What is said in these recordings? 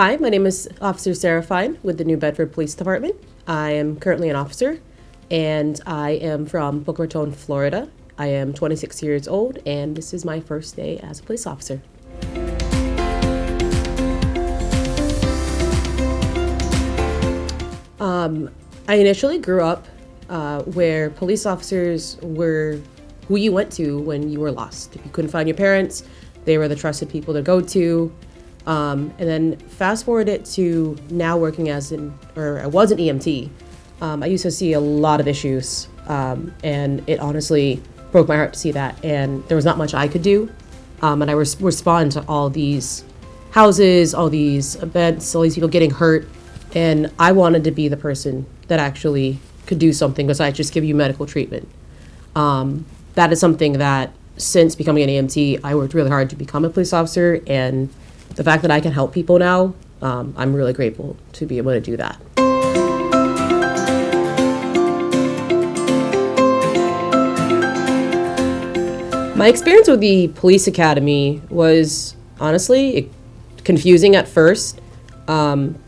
Hi, my name is Officer Sarah Fine with the New Bedford Police Department. I am currently an officer, and I am from Boca Raton, Florida. I am 26 years old, and this is my first day as a police officer. I initially grew up where police officers were who you went to when you were lost. If you couldn't find your parents, they were the trusted people to go to. And then fast forward it to now working I was an EMT. I used to see a lot of issues, and it honestly broke my heart to see that. And there was not much I could do. And I respond to all these houses, all these events, all these people getting hurt. And I wanted to be the person that actually could do something besides just give you medical treatment. That is something that since becoming an EMT, I worked really hard to become a police officer, and the fact that I can help people now, I'm really grateful to be able to do that. My experience with the police academy was honestly confusing at first,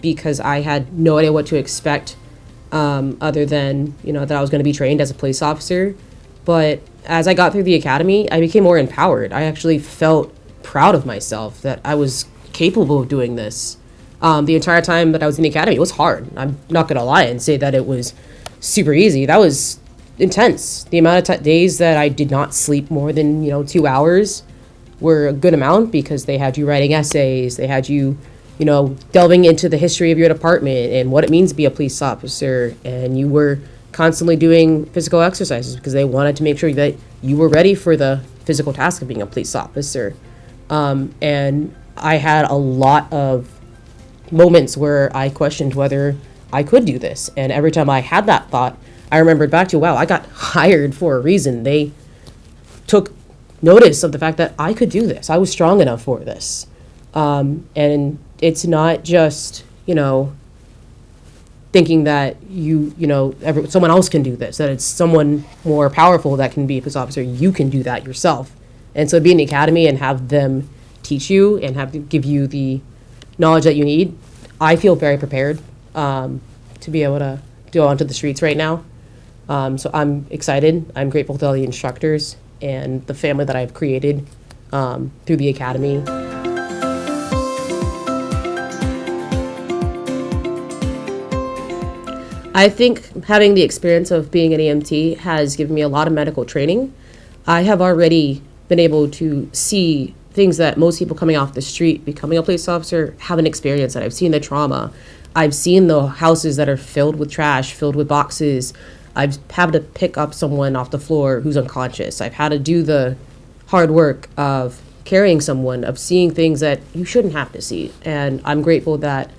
because I had no idea what to expect, other than, that I was going to be trained as a police officer. But as I got through the academy, I became more empowered. I actually felt proud of myself that I was capable of doing this. The entire time that I was in the academy, it was hard. I'm not going to lie and say that it was super easy. That was intense. The amount of days that I did not sleep more than, 2 hours were a good amount, because they had you writing essays. They had you, delving into the history of your department and what it means to be a police officer. And you were constantly doing physical exercises because they wanted to make sure that you were ready for the physical task of being a police officer. And I had a lot of moments where I questioned whether I could do this. And every time I had that thought, I remembered back to, wow, I got hired for a reason. They took notice of the fact that I could do this. I was strong enough for this. And it's not just, thinking that someone else can do this, that it's someone more powerful that can be a police officer. You can do that yourself. And so be in the academy and have them teach you and have to give you the knowledge that you need. I feel very prepared to be able to go onto the streets right now. So I'm excited. I'm grateful to all the instructors and the family that I've created through the academy. I think having the experience of being an EMT has given me a lot of medical training. I have already been able to see things that most people coming off the street, becoming a police officer, haven't experienced. I've seen the trauma. I've seen the houses that are filled with trash, filled with boxes. I've had to pick up someone off the floor who's unconscious. I've had to do the hard work of carrying someone, of seeing things that you shouldn't have to see. And I'm grateful that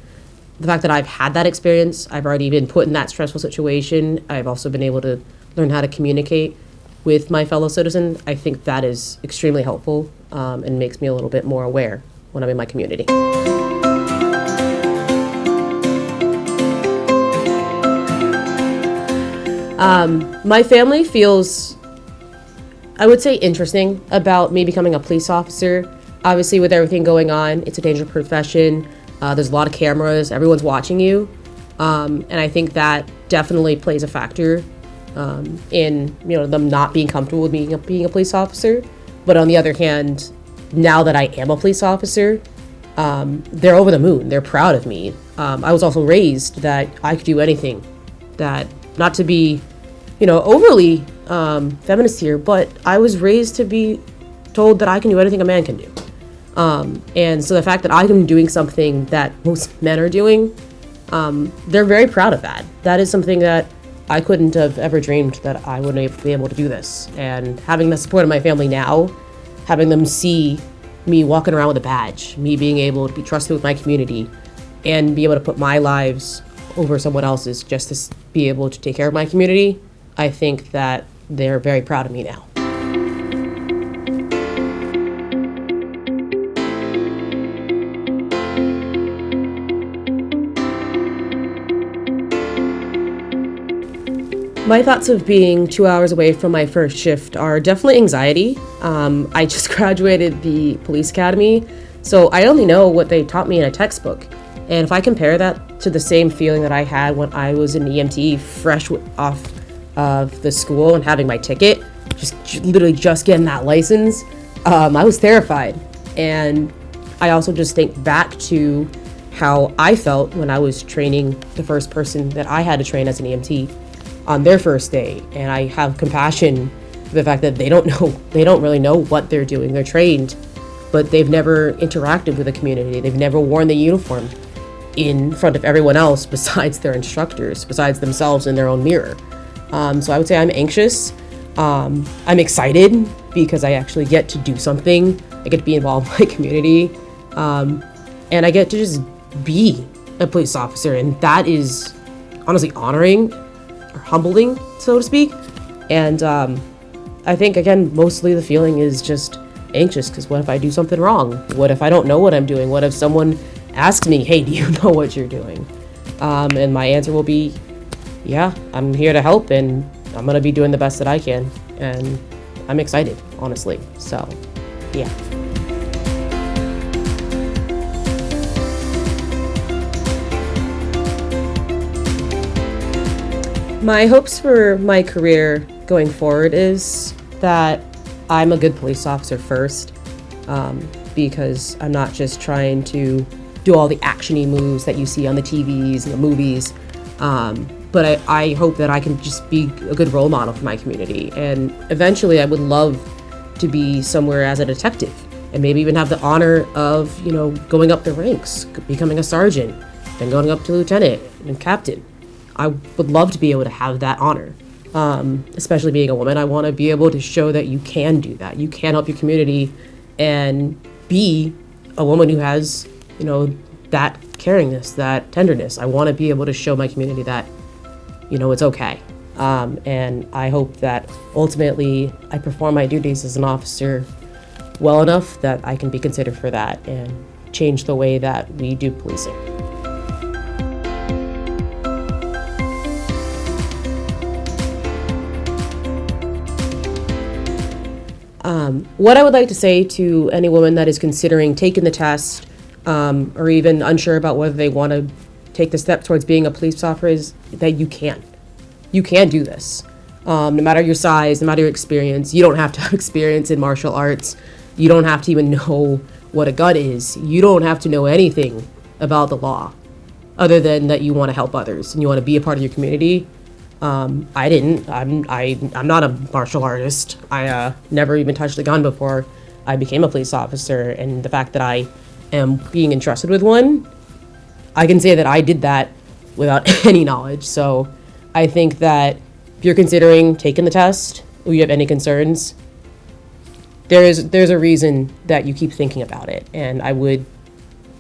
the fact that I've had that experience, I've already been put in that stressful situation. I've also been able to learn how to communicate with my fellow citizen. I think that is extremely helpful, and makes me a little bit more aware when I'm in my community. My family feels, I would say, interesting about me becoming a police officer. Obviously, with everything going on, it's a dangerous profession. There's a lot of cameras. Everyone's watching you. And I think that definitely plays a factor in them not being comfortable with being a police officer. But on the other hand, now that I am a police officer, they're over the moon. They're proud of me. I was also raised that I could do anything. That, not to be, overly feminist here, but I was raised to be told that I can do anything a man can do. And so the fact that I am doing something that most men are doing, they're very proud of that. That is something that I couldn't have ever dreamed that I would be able to do this. And having the support of my family now, having them see me walking around with a badge, me being able to be trusted with my community, and be able to put my lives over someone else's just to be able to take care of my community, I think that they're very proud of me now. My thoughts of being 2 hours away from my first shift are definitely anxiety. I just graduated the police academy, so I only know what they taught me in a textbook. And if I compare that to the same feeling that I had when I was an EMT, fresh off of the school and having my ticket, literally just getting that license, I was terrified. And I also just think back to how I felt when I was training the first person that I had to train as an EMT on their first day. And I have compassion for the fact that they don't really know what they're doing. They're trained, but they've never interacted with the community. They've never worn the uniform in front of everyone else besides their instructors, besides themselves in their own mirror. So I would say I'm anxious. I'm excited because I actually get to do something. I get to be involved in my community. And I get to just be a police officer. And that is honestly honoring or humbling, so to speak. And I think, again, mostly the feeling is just anxious because what if I do something wrong? What if I don't know what I'm doing? What if someone asks me, hey, do you know what you're doing? And my answer will be, yeah, I'm here to help and I'm going to be doing the best that I can. And I'm excited, honestly. So, yeah. My hopes for my career going forward is that I'm a good police officer first, because I'm not just trying to do all the action-y moves that you see on the TVs and the movies, but I hope that I can just be a good role model for my community. And eventually I would love to be somewhere as a detective and maybe even have the honor of, going up the ranks, becoming a sergeant, then going up to lieutenant and captain. I would love to be able to have that honor, especially being a woman. I want to be able to show that you can do that. You can help your community and be a woman who has, that caringness, that tenderness. I want to be able to show my community that, it's okay. And I hope that ultimately I perform my duties as an officer well enough that I can be considered for that and change the way that we do policing. What I would like to say to any woman that is considering taking the test, or even unsure about whether they want to take the step towards being a police officer, is that you can. You can do this. No matter your size, no matter your experience. You don't have to have experience in martial arts. You don't have to even know what a gun is. You don't have to know anything about the law other than that you want to help others and you want to be a part of your community. I didn't. I'm not a martial artist. I never even touched a gun before I became a police officer, and the fact that I am being entrusted with one, I can say that I did that without any knowledge. So I think that if you're considering taking the test or you have any concerns, there's a reason that you keep thinking about it, and I would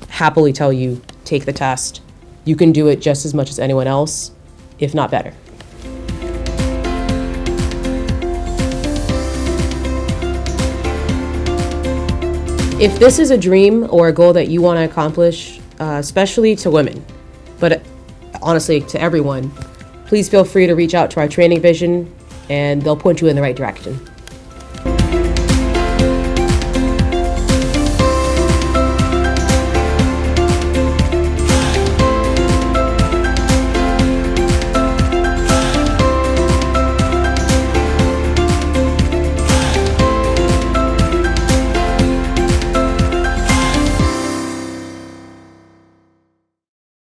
happily tell you, take the test. You can do it just as much as anyone else, if not better. If this is a dream or a goal that you want to accomplish, especially to women, but honestly to everyone, please feel free to reach out to our training vision and they'll point you in the right direction.